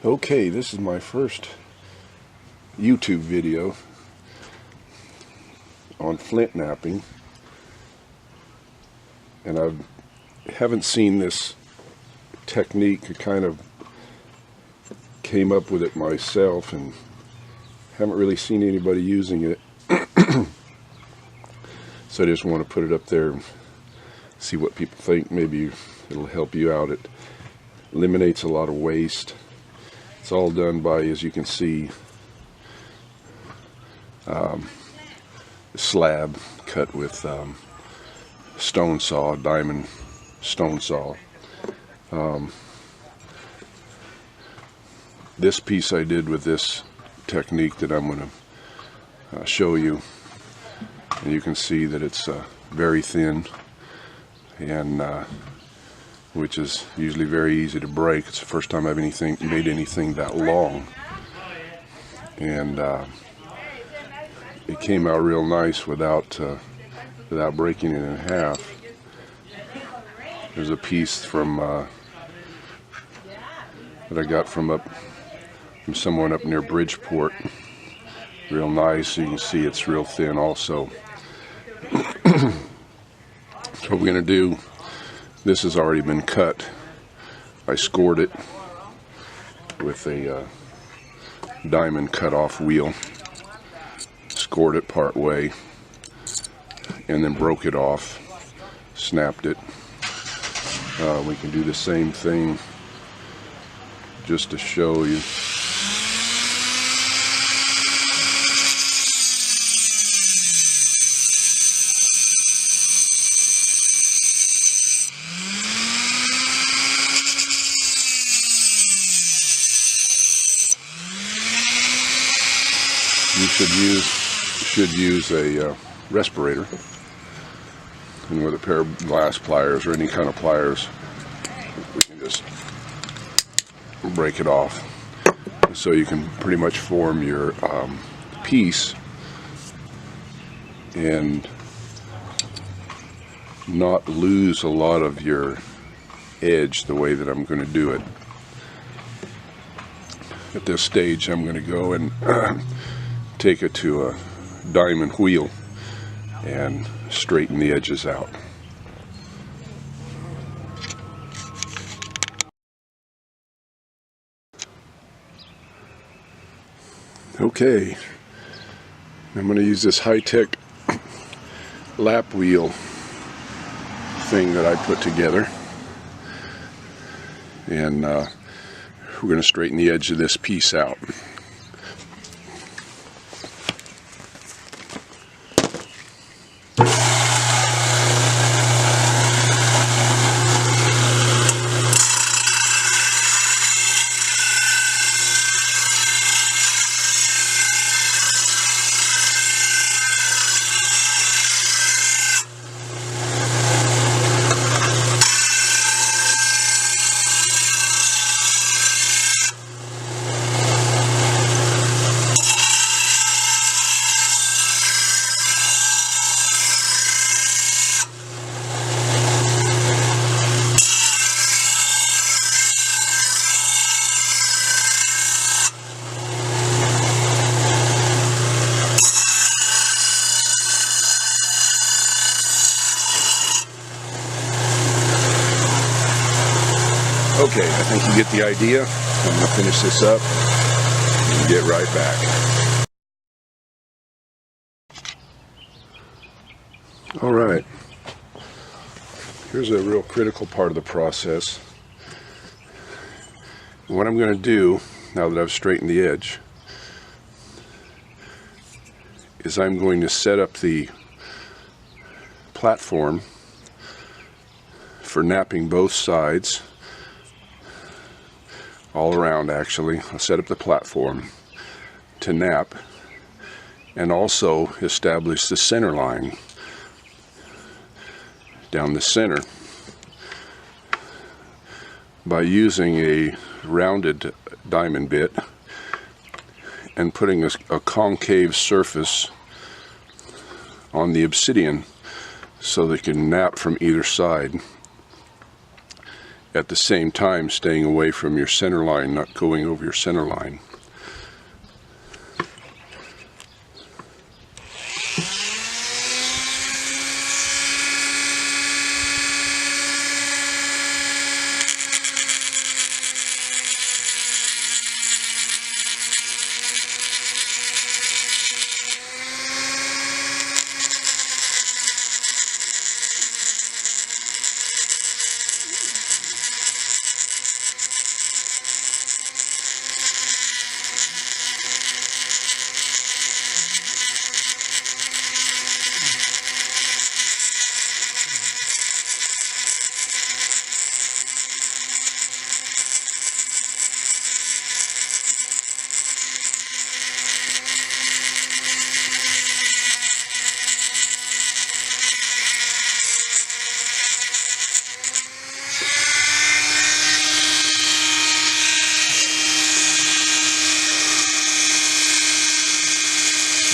Okay, this is my first YouTube video on flint knapping, and I haven't seen this technique. I kind of came up with it myself and haven't really seen anybody using it. So I just want to put it up there and see what people think. Maybe it'll help you out. It eliminates a lot of waste. It's all done by, as you can see, slab cut with stone saw, diamond stone saw. This piece I did with this technique that I'm going to show you, and you can see that it's very thin, and which is usually very easy to break. It's the first time I've made anything that long, and it came out real nice without breaking it in half. There's a piece from that I got from someone up near Bridgeport. Real nice. You can see it's real thin also. So what we're going to do, this has already been cut. I scored it with a diamond cut-off wheel. Scored it part way and then broke it off, snapped it. We can do the same thing just to show you. You should use a respirator, and with a pair of glass pliers or any kind of pliers, we can just break it off, so you can pretty much form your piece and not lose a lot of your edge the way that I'm going to do it. At this stage, I'm going to go and take it to a diamond wheel and straighten the edges out. Okay, I'm going to use this high-tech lap wheel thing that I put together, and we're going to straighten the edge of this piece out. Okay, I think you get the idea. I'm going to finish this up and get right back. Alright, here's a real critical part of the process. What I'm going to do, now that I've straightened the edge, is I'm going to set up the platform for knapping both sides. All around, actually. I'll set up the platform to knap and also establish the center line down the center by using a rounded diamond bit and putting a concave surface on the obsidian so they can knap from either side. at the same time staying away from your center line, not going over your center line.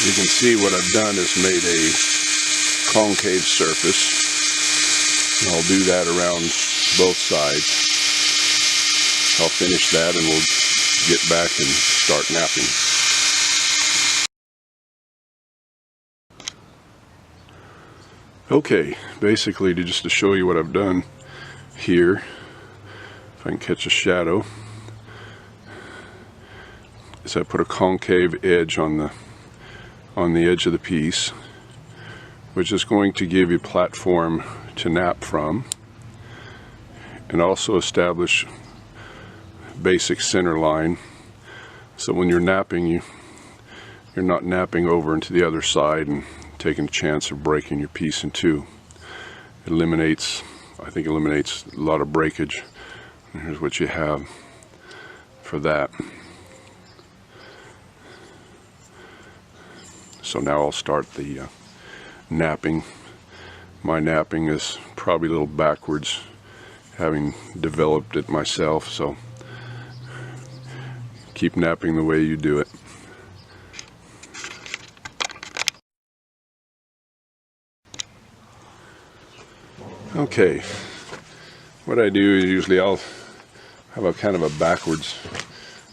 You can see what I've done is made a concave surface. And I'll do that around both sides. I'll finish that and we'll get back and start knapping. Okay, basically just to show you what I've done here, if I can catch a shadow, is I put a concave edge on the edge of the piece, which is going to give you a platform to knap from, and also establish basic center line, so when you're knapping, you're not knapping over into the other side and taking a chance of breaking your piece in two. It eliminates, I think, eliminates a lot of breakage. And here's what you have for that. So now I'll start the knapping. My knapping is probably a little backwards, having developed it myself, so keep knapping the way you do it. Okay, what I do is usually I'll have a kind of a backwards,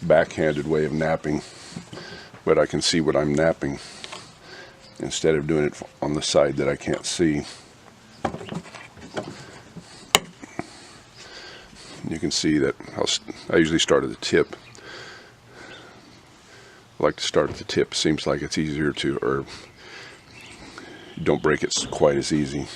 backhanded way of knapping, but I can see what I'm knapping instead of doing it on the side that I can't see. You can see that I usually start at the tip. I like to start at the tip. Seems like it's easier to, or you don't break it quite as easy.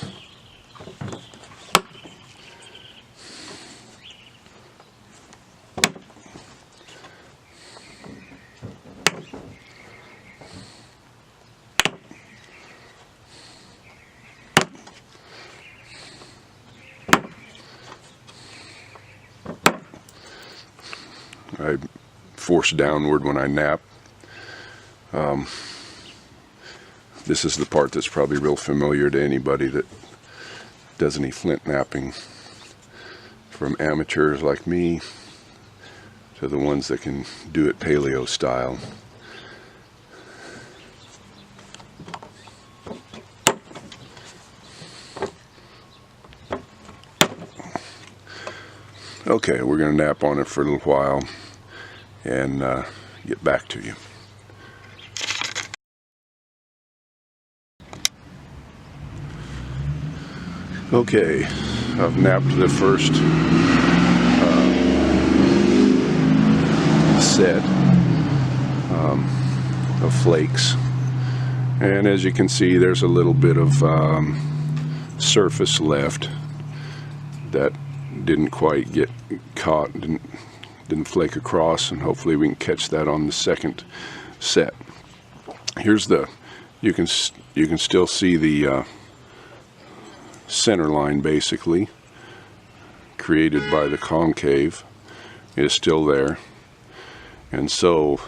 I force downward when I knap. This is the part that's probably real familiar to anybody that does any flint knapping, from amateurs like me to the ones that can do it paleo style. Okay, we're going to nap on it for a little while and get back to you. Okay, I've napped the first set of flakes, and as you can see, there's a little bit of surface left that didn't quite get caught, didn't flake across, and hopefully we can catch that on the second set. Here's the, you can still see the center line basically created by the concave is still there, and so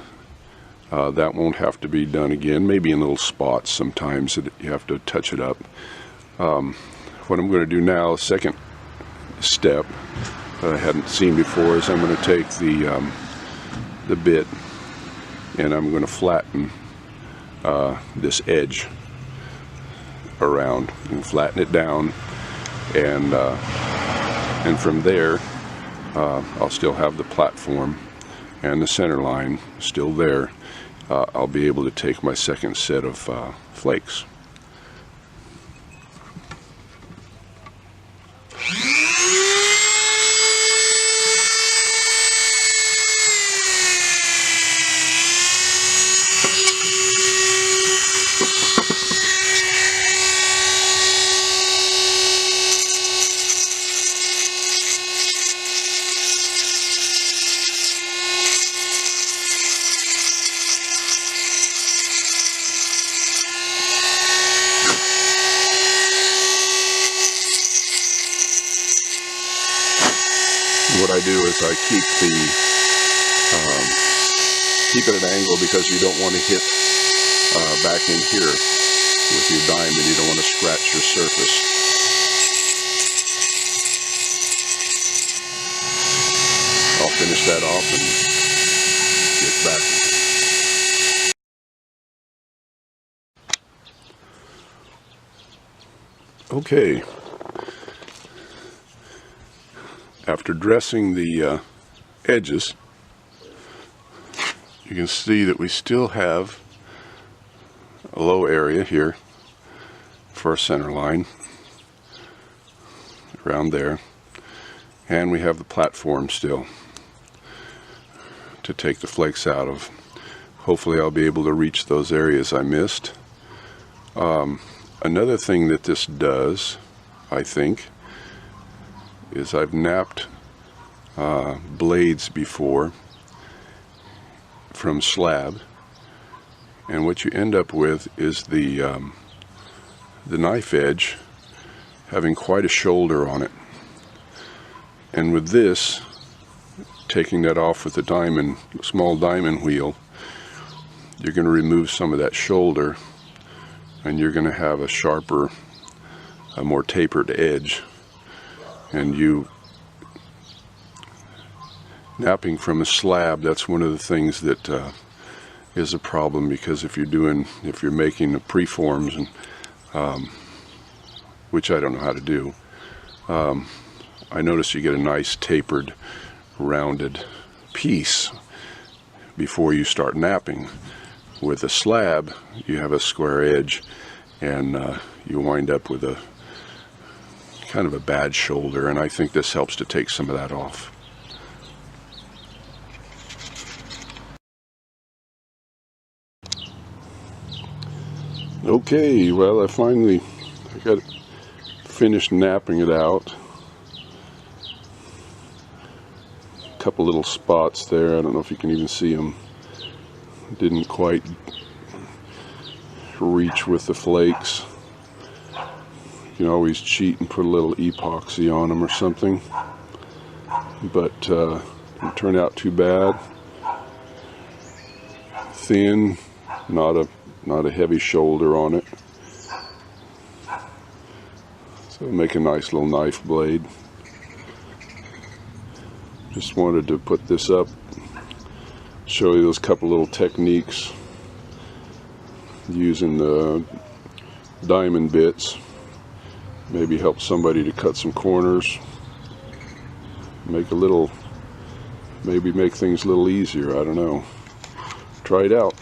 that won't have to be done again. Maybe in little spots sometimes that you have to touch it up. What I'm going to do now, second step that I hadn't seen before, is I'm going to take the bit and I'm going to flatten this edge around and flatten it down, and from there I'll still have the platform and the center line still there. I'll be able to take my second set of flakes. What I do is I keep it at an angle because you don't want to hit back in here with your diamond. You don't want to scratch your surface. I'll finish that off and get back. Okay. After dressing the edges, you can see that we still have a low area here for our center line, around there, and we have the platform still to take the flakes out of. Hopefully I'll be able to reach those areas I missed. Another thing that this does, I think, is I've knapped blades before from slab, and what you end up with is the knife edge having quite a shoulder on it. And with this, taking that off with the small diamond wheel, you're going to remove some of that shoulder, and you're going to have a sharper, a more tapered edge. And knapping from a slab, that's one of the things that is a problem, because if you're making the preforms, and which I don't know how to do, I notice you get a nice tapered, rounded piece before you start knapping. With a slab, you have a square edge, and you wind up with a kind of a bad shoulder, and I think this helps to take some of that off. Okay, well, I got finished knapping it out. A couple little spots there, I don't know if you can even see them. Didn't quite reach with the flakes. You can always cheat and put a little epoxy on them or something, but didn't turn out too bad. Thin, not a heavy shoulder on it, so make a nice little knife blade. Just wanted to put this up, show you those couple little techniques using the diamond bits. Maybe help somebody to cut some corners, maybe make things a little easier, I don't know. Try it out.